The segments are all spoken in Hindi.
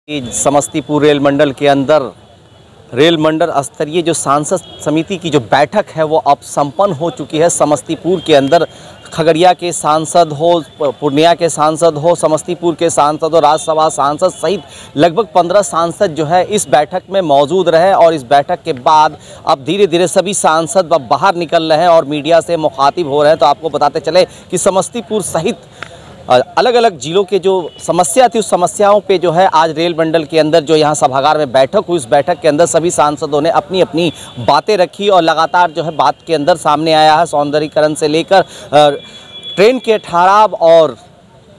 समस्तीपुर रेल मंडल के अंदर रेल मंडल स्तरीय जो सांसद समिति की जो बैठक है वो अब संपन्न हो चुकी है। समस्तीपुर के अंदर खगड़िया के सांसद हो, पूर्णिया के सांसद हो, समस्तीपुर के सांसद हो, राज्यसभा सांसद सहित लगभग 15 सांसद जो है इस बैठक में मौजूद रहे और इस बैठक के बाद अब धीरे धीरे सभी सांसद बाहर निकल रहे हैं और मीडिया से मुखातिब हो रहे हैं। तो आपको बताते चले कि समस्तीपुर सहित अलग अलग जिलों के जो समस्या थी उस समस्याओं पे जो है आज रेल मंडल के अंदर जो यहाँ सभागार में बैठक हुई, उस बैठक के अंदर सभी सांसदों ने अपनी अपनी बातें रखी और लगातार जो है बात के अंदर सामने आया है सौंदर्यीकरण से लेकर ट्रेन के ठहराव और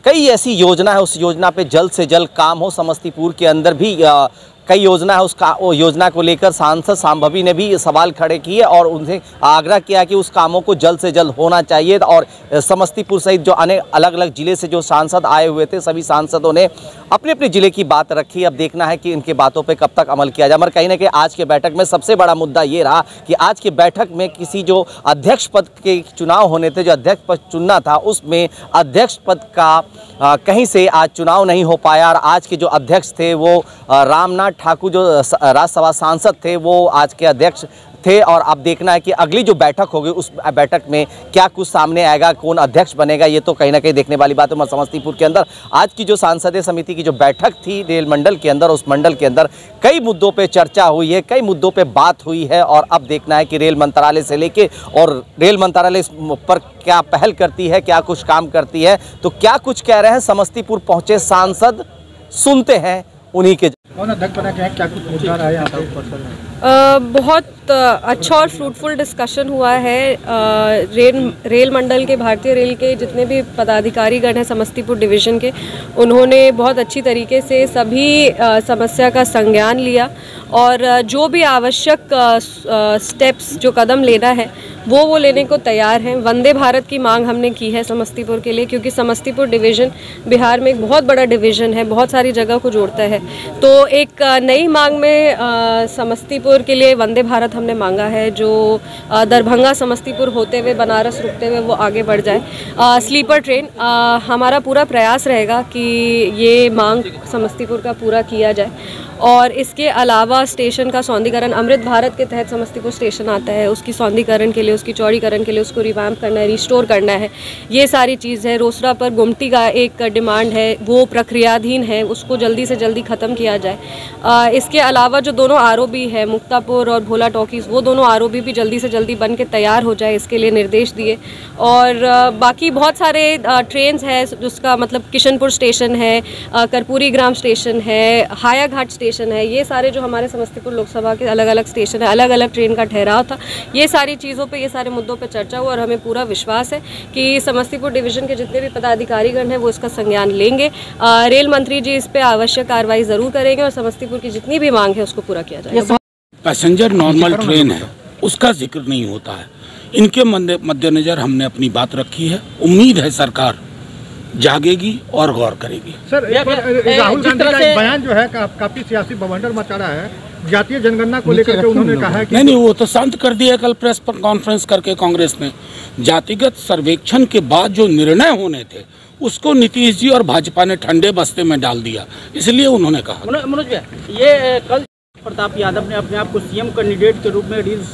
कई ऐसी योजना है, उस योजना पे जल्द से जल्द काम हो। समस्तीपुर के अंदर भी कई योजना है, उसका वो योजना को लेकर सांसद सांभवी ने भी सवाल खड़े किए और उनसे आग्रह किया कि उस कामों को जल्द से जल्द होना चाहिए। और समस्तीपुर सहित जो अनेक अलग अलग ज़िले से जो सांसद आए हुए थे सभी सांसदों ने अपने अपने ज़िले की बात रखी। अब देखना है कि इनके बातों पे कब तक अमल किया जाए। मगर कहीं ना कहीं आज के बैठक में सबसे बड़ा मुद्दा ये रहा कि आज के बैठक में किसी जो अध्यक्ष पद के चुनाव होने थे, जो अध्यक्ष पद चुनना था, उसमें अध्यक्ष पद का कहीं से आज चुनाव नहीं हो पाया। और आज के जो अध्यक्ष थे वो रामनाथ ठाकुर जो राज्यसभा सांसद थे वो आज के अध्यक्ष थे। और अब देखना है कि अगली जो बैठक होगी उस बैठक में क्या कुछ सामने आएगा, कौन अध्यक्ष बनेगा, ये तो कहीं ना कहीं देखने वाली बात है। समस्तीपुर के अंदर आज की जो सांसदीय समिति की जो बैठक थी रेल मंडल के अंदर, उस मंडल के अंदर कई मुद्दों पे चर्चा हुई है, कई मुद्दों पे बात हुई है। और अब देखना है कि रेल मंत्रालय से लेके और रेल मंत्रालय इस पर क्या पहल करती है, क्या कुछ काम करती है, तो क्या कुछ कह रहे हैं समस्तीपुर पहुँचे सांसद, सुनते हैं उन्हीं के। कौन अध्यक्ष बना के क्या कुछ मुद्दा रहा है यहाँ पर? बहुत अच्छा और फ्रूटफुल डिस्कशन हुआ है। रेल मंडल के, भारतीय रेल के जितने भी पदाधिकारीगण हैं समस्तीपुर डिवीज़न के, उन्होंने बहुत अच्छी तरीके से सभी समस्या का संज्ञान लिया और जो भी आवश्यक स्टेप्स जो कदम लेना है वो लेने को तैयार हैं। वंदे भारत की मांग हमने की है समस्तीपुर के लिए, क्योंकि समस्तीपुर डिवीज़न बिहार में एक बहुत बड़ा डिवीज़न है, बहुत सारी जगह को जोड़ता है। तो एक नई मांग में समस्तीपुर के लिए वंदे भारत हमने मांगा है, जो दरभंगा समस्तीपुर होते हुए बनारस रुकते हुए वो आगे बढ़ जाए। स्लीपर ट्रेन हमारा पूरा प्रयास रहेगा कि ये मांग समस्तीपुर का पूरा किया जाए। और इसके अलावा स्टेशन का सौंदर्यीकरण, अमृत भारत के तहत समस्तीपुर स्टेशन आता है, उसकी सौंदर्यीकरण के लिए, उसकी चौड़ीकरण के लिए उसको रिवैम्प करना है, रिस्टोर करना है, ये सारी चीज़ है। रोसड़ा पर गुमटी का एक डिमांड है, वो प्रक्रियाधीन है, उसको जल्दी से जल्दी ख़त्म किया जाए। इसके अलावा जो दोनों आरओबी है, मुक्तापुर और भोला टॉकीज़, वो दोनों आरओबी भी जल्दी से जल्दी बन के तैयार हो जाए, इसके लिए निर्देश दिए। और बाकी बहुत सारे ट्रेन्स हैं, जिसका मतलब किशनपुर स्टेशन है, कर्पूरी ग्राम स्टेशन है, हायाघाट स्टेशन है, ये सारे जो हमारे समस्तीपुर लोकसभा के अलग अलग स्टेशन है, अलग अलग ट्रेन का ठहराव था, ये सारी चीज़ों पे, ये सारे मुद्दों पे चर्चा हुआ। और हमें पूरा विश्वास है कि समस्तीपुर डिवीज़न के जितने भी पदाधिकारीगण हैं वो इसका संज्ञान लेंगे। रेल मंत्री जी इस पे आवश्यक कार्रवाई ज़रूर करेंगे और समस्तीपुर की जितनी भी मांग है उसको पूरा किया जाएगा। पैसेंजर नॉर्मल ट्रेन है, उसका जिक्र नहीं होता है। इनके मद्देनजर हमने अपनी बात रखी है। उम्मीद है सरकार जागेगी और गौर करेगी। सर, राहुल गांधी का एक बयान जो है काफी सियासी बवंडर मचा रहा है, जातीय जनगणना को लेकर के उन्होंने कहा है कि नहीं, वो तो शांत कर दिया कल प्रेस कॉन्फ्रेंस करके कांग्रेस ने। जातिगत सर्वेक्षण के बाद जो निर्णय होने थे उसको नीतीश जी और भाजपा ने ठंडे बस्ते में डाल दिया, इसलिए उन्होंने कहा। मनोज भाई, ये कल प्रताप यादव ने अपने आप को सीएम कैंडिडेट के रूप में रील्स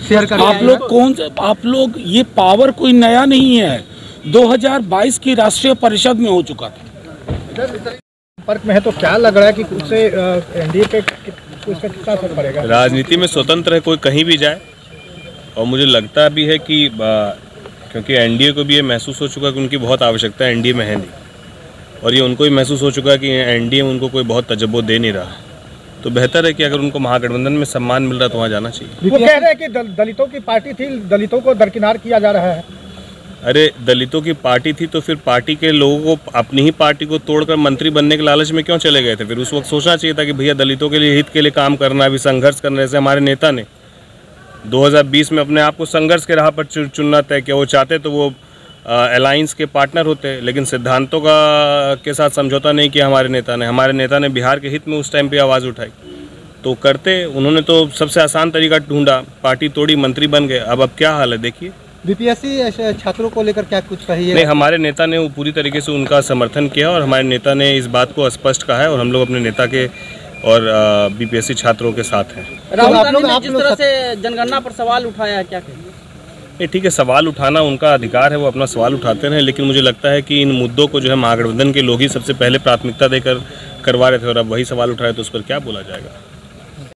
शेयर कर, आप लोग कौन से, आप लोग, ये पावर कोई नया नहीं है, 2022 की राष्ट्रीय परिषद में हो चुका था। संपर्क में है तो क्या लग रहा है कि उससे एनडीए पे उसका कितना असर पड़ेगा? राजनीति में स्वतंत्र है, कोई कहीं भी जाए। और मुझे लगता भी है कि क्योंकि एनडीए को भी ये महसूस हो चुका कि उनकी बहुत आवश्यकता एनडीए में है नहीं, और ये उनको भी महसूस हो चुका कि एनडीए में उनको कोई बहुत तजब्बो दे नहीं रहा। तो बेहतर है कि अगर उनको महागठबंधन में सम्मान मिल रहा तो वहाँ जाना चाहिए। वो कह रहे हैं कि दलितों की पार्टी थी, दलितों को दरकिनार किया जा रहा है। अरे, दलितों की पार्टी थी तो फिर पार्टी के लोगों को अपनी ही पार्टी को तोड़कर मंत्री बनने के लालच में क्यों चले गए थे? फिर उस वक्त सोचना चाहिए था कि भैया दलितों के लिए, हित के लिए काम करना, अभी संघर्ष करना। जैसे हमारे नेता ने 2020 में अपने आप को संघर्ष के राह पर चुनना तय किया। वो चाहते तो वो अलायंस के पार्टनर होते, लेकिन सिद्धांतों के साथ समझौता नहीं किया हमारे नेता ने बिहार के हित में उस टाइम पे आवाज़ उठाई तो करते। उन्होंने तो सबसे आसान तरीका ढूंढा, पार्टी तोड़ी, मंत्री बन गए। अब क्या हाल है देखिए। बीपीएससी छात्रों को लेकर क्या कुछ कही नहीं, हमारे नेता ने वो पूरी तरीके से उनका समर्थन किया और हमारे नेता ने इस बात को स्पष्ट कहा है और हम लोग अपने नेता के और बीपीएससी छात्रों के साथ हैं। राहुल गांधी ने जिस तरह से जनगणना पर सवाल उठाया है, क्या कहें? नहीं, ठीक है, सवाल उठाना उनका अधिकार है, वो अपना सवाल उठाते रहे, लेकिन मुझे लगता है कि इन मुद्दों को जो है महागठबंधन के लोग ही सबसे पहले प्राथमिकता देकर करवा रहे थे और अब वही सवाल उठा रहे, तो उस पर क्या बोला जाएगा।